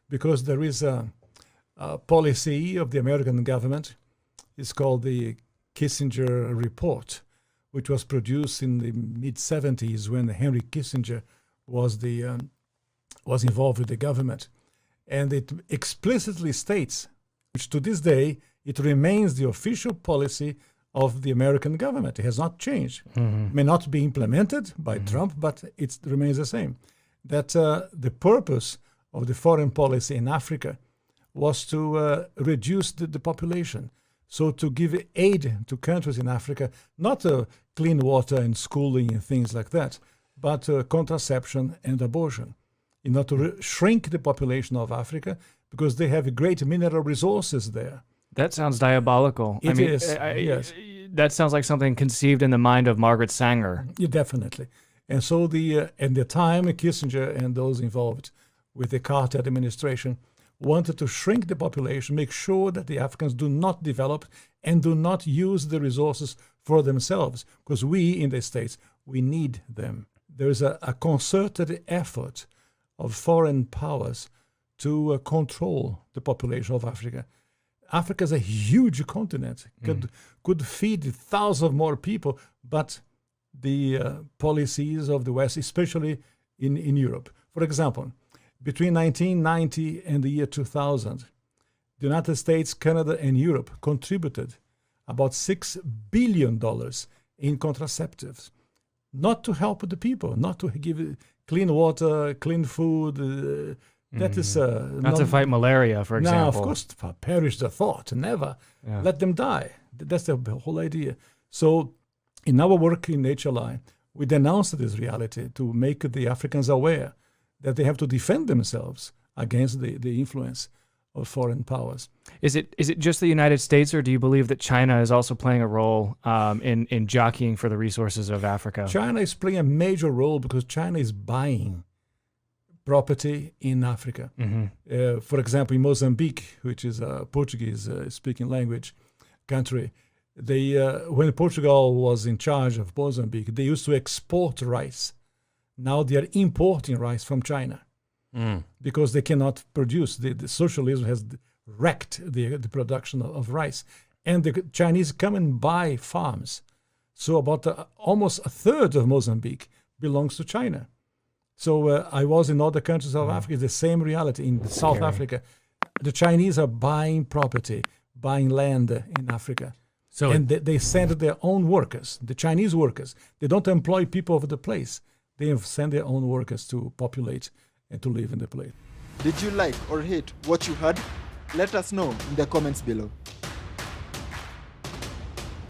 because there is a policy of the American government. It's called the Kissinger Report, which was produced in the mid-70s when Henry Kissinger was involved with the government. And it explicitly states, which to this day, it remains the official policy of the American government. It has not changed. It may not be implemented by Trump, but it remains the same. That the purpose of the foreign policy in Africa was to reduce the population. So to give aid to countries in Africa, not clean water and schooling and things like that, but contraception and abortion, in order to shrink the population of Africa, because they have great mineral resources there. That sounds diabolical. It is, yes. That sounds like something conceived in the mind of Margaret Sanger. Yeah, definitely. And so at the time, Kissinger and those involved with the Carter administration wanted to shrink the population, make sure that the Africans do not develop and do not use the resources for themselves, because we in the States, we need them. There is a concerted effort of foreign powers to control the population of Africa. Africa is a huge continent, could feed thousands of more people, but the policies of the West, especially in Europe. For example, between 1990 and the year 2000, the United States, Canada, and Europe contributed about $6 billion in contraceptives, not to help the people, not to give clean water, clean food. That is not to fight malaria, for example. No, of course, perish the thought. Never let them die. That's the whole idea. So, in our work in HLI, we denounced this reality to make the Africans aware that they have to defend themselves against the influence of foreign powers. Is it just the United States, or do you believe that China is also playing a role in jockeying for the resources of Africa? China is playing a major role because China is buying property in Africa. For example, in Mozambique, which is a Portuguese-speaking language country, when Portugal was in charge of Mozambique, they used to export rice. Now they are importing rice from China because they cannot produce. The socialism has wrecked the production of rice. And the Chinese come and buy farms. So about almost a third of Mozambique belongs to China. So I was in other countries of Africa, it's the same reality. In South Africa, the Chinese are buying property, buying land in Africa. And they send their own workers, the Chinese workers. They don't employ people of the place. They send their own workers to populate and to live in the place. Did you like or hate what you heard? Let us know in the comments below.